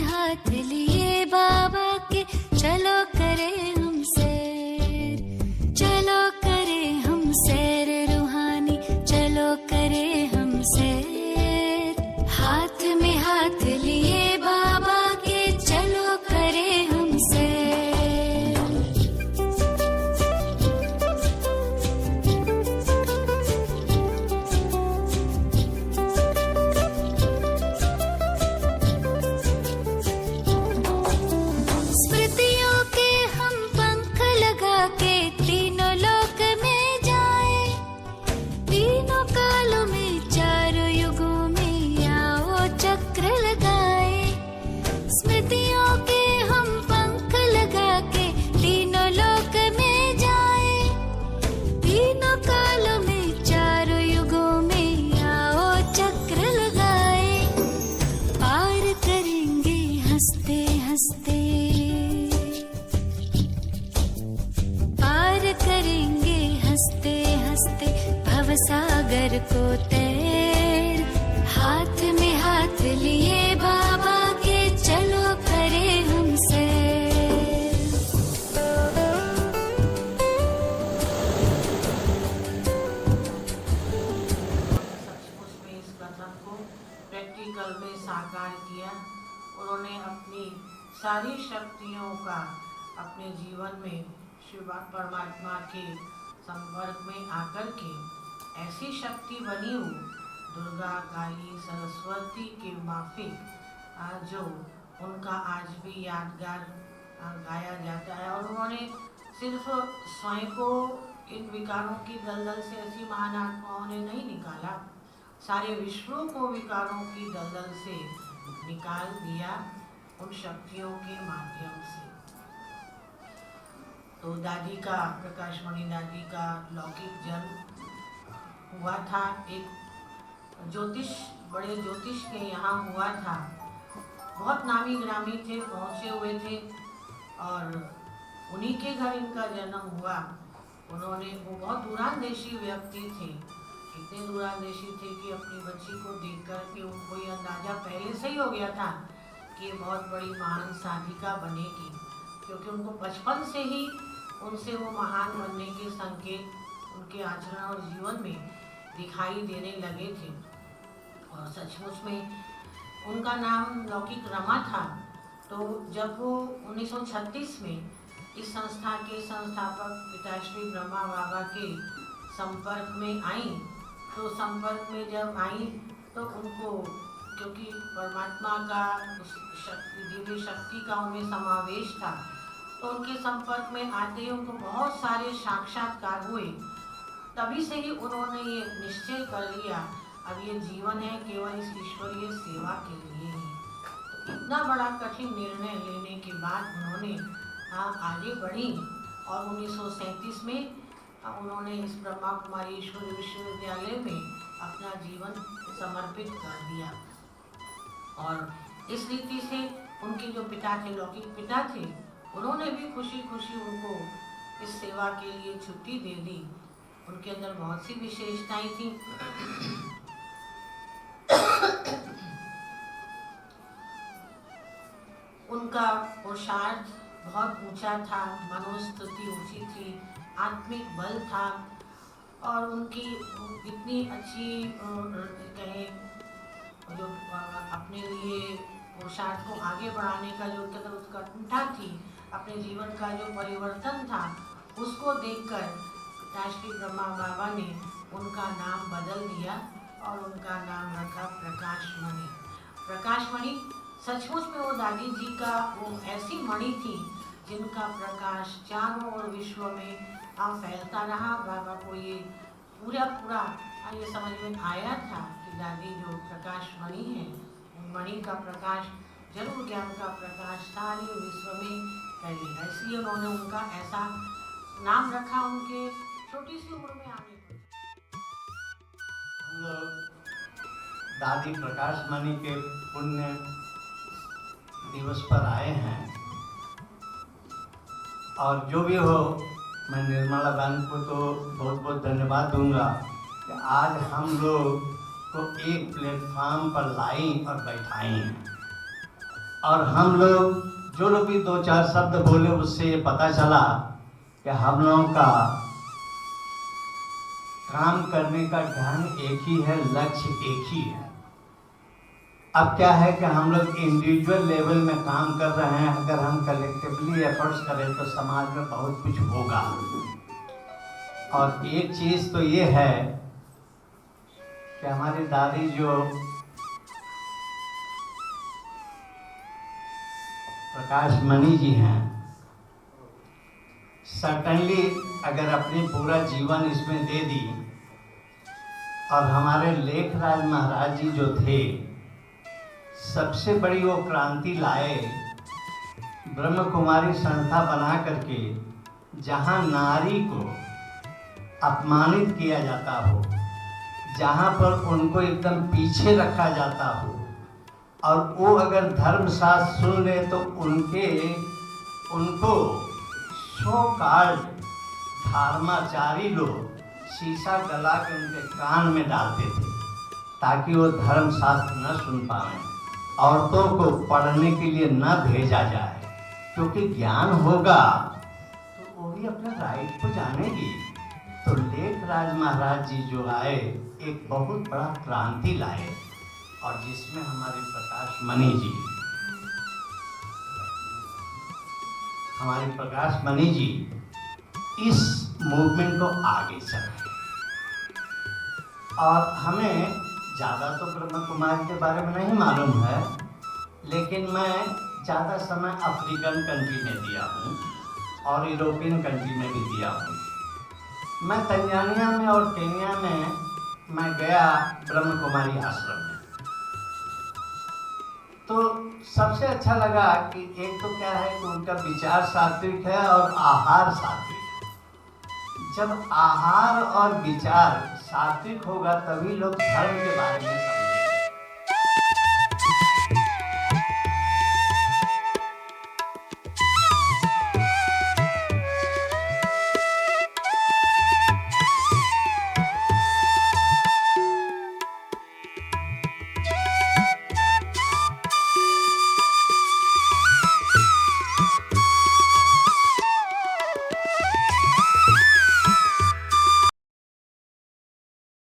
हाथ लिए बाबा के, चलो करे हम सैर, चलो करे हम सैर रूहानी, चलो करे हम सैर। हाथ में हाथ लिए बाबा के, चलो करे हम सैर। स्मृतियों के हम पंख लगा के, तीनों लोक में जाए, तीनों कालों में चारों युगों में आओ चक्र लगाए। स्मृतियों के हम पंख लगा के, तीनों लोक में जाए, तीनों कालों में चारों युगों में आओ चक्र लगाए। पार करेंगे हंसते हंसते, पार करेंगे हंसते हंसते भवसागर को तैर। हाथ में हाथ लिए बाबा के, चलो करे हम सैर। सचमुच में इस कथन को प्रैक्टिकल में साकार किया। उन्होंने अपनी सारी शक्तियों का अपने जीवन में शिव परमात्मा के संपर्क में आकर के ऐसी शक्ति बनी हो, दुर्गा काली सरस्वती के माफिक, जो उनका आज भी यादगार गाया जाता है। और उन्होंने सिर्फ स्वयं को इन विकारों की दलदल से ऐसी महान आत्माओं ने नहीं निकाला, सारे विश्व को विकारों की दलदल से निकाल दिया उन शक्तियों के माध्यम से। तो दादी का, प्रकाशमणि दादी का लौकिक जन्म हुआ था, एक ज्योतिष, बड़े ज्योतिष के यहाँ हुआ था। बहुत नामी ग्रामी थे, पहुँचे हुए थे और उन्हीं के घर इनका जन्म हुआ। उन्होंने, वो बहुत दूरांदेशी व्यक्ति थे, इतने दूरांदेशी थे कि अपनी बच्ची को देख कर के उनको ये अंदाजा पहले से ही हो गया था कि ये बहुत बड़ी महान साधिका बनेगी, क्योंकि उनको बचपन से ही उनसे वो महान बनने के संकेत उनके आचरण और जीवन में दिखाई देने लगे थे। और सचमुच में उनका नाम लौकिक रमा था। तो जब वो 1936 में इस संस्था के संस्थापक पिताश्री ब्रह्मा बाबा के संपर्क में आई, तो संपर्क में जब आई तो उनको, क्योंकि परमात्मा का दिव्य शक्ति का उनमें समावेश था, तो उनके संपर्क में आते ही उनको बहुत सारे साक्षात्कार हुए। तभी से ही उन्होंने ये निश्चय कर लिया, अब ये जीवन है केवल इस ईश्वरीय सेवा के लिए ही। तो इतना बड़ा कठिन निर्णय लेने के बाद उन्होंने आगे बढ़ी और 1937 में उन्होंने इस ब्रह्मा कुमारी ईश्वरी विश्वविद्यालय में अपना जीवन समर्पित कर दिया। और इस रीति से उनके जो पिता थे, लौकिक पिता थे, उन्होंने भी खुशी खुशी उनको इस सेवा के लिए छुट्टी दे दी। उनके अंदर बहुत सी विशेषताएं थी। उनका पुरुषार्थ बहुत ऊंचा था, मनोस्थिति ऊंची थी, आत्मिक बल था और उनकी इतनी अच्छी कहें जो अपने लिए पुरुषार्थ को आगे बढ़ाने का जो उनके अंदर उत्कंठा थी, अपने जीवन का जो परिवर्तन था, उसको देखकर पिताश्री ब्रह्मा बाबा ने उनका नाम बदल दिया और उनका नाम रखा प्रकाशमणि। प्रकाशमणि सचमुच में वो दादी जी का वो ऐसी मणि थी जिनका प्रकाश चारों ओर विश्व में फैलता रहा। बाबा को ये पूरा ये समझ में आया था कि दादी जो प्रकाशमणि है, मणि का प्रकाश जरूर ज्ञान का प्रकाश सारे विश्व में फैलेगा। इसलिए उन्होंने उनका ऐसा नाम रखा उनके छोटी सी उम्र में आने पर। हम लोग दादी प्रकाशमणि के पुण्य दिवस पर आए हैं और जो भी हो, मैं निर्मला बहन को तो बहुत बहुत धन्यवाद दूंगा कि आज हम लोग को एक प्लेटफार्म पर लाई और बैठाई और हम लोग जो लोग भी दो चार शब्द बोले उससे ये पता चला कि हम लोगों का काम करने का ढंग एक ही है, लक्ष्य एक ही है। अब क्या है कि हम लोग इंडिविजुअल लेवल में काम कर रहे हैं, अगर हम कलेक्टिवली एफर्ट्स करें तो समाज में बहुत कुछ होगा। और एक चीज़ तो ये है कि हमारी दादी जो प्रकाश मणि जी हैं, सर्टनली अगर अपनी पूरा जीवन इसमें दे दी, और हमारे लेखराज महाराज जी जो थे सबसे बड़ी वो क्रांति लाए, ब्रह्म कुमारी संस्था बना करके जहाँ नारी को अपमानित किया जाता हो, जहाँ पर उनको एकदम पीछे रखा जाता हो, और वो अगर धर्मशास्त्र सुन ले तो उनको सो कार्ड धर्माचारी लोग शीशा गला के उनके कान में डालते थे ताकि वो धर्मशास्त्र न सुन पाए, औरतों को पढ़ने के लिए न भेजा जाए, क्योंकि ज्ञान होगा तो वो भी अपने राइट को जानेगी। तो लेखराज महाराज जी जो आए एक बहुत बड़ा क्रांति लाए, और जिसमें हमारे प्रकाश मणि जी इस मूवमेंट को आगे चलाए। और हमें ज़्यादा तो ब्रह्म कुमारी के बारे में नहीं मालूम है, लेकिन मैं ज़्यादा समय अफ्रीकन कंट्री में दिया हूँ और यूरोपियन कंट्री में भी दिया हूँ। मैं तंजानिया में और केन्या में मैं गया ब्रह्म कुमारी आश्रम में, तो सबसे अच्छा लगा कि एक तो क्या है कि उनका विचार सात्विक है और आहार सात्विक है। जब आहार और विचार सात्विक होगा तभी लोग धर्म के बारे में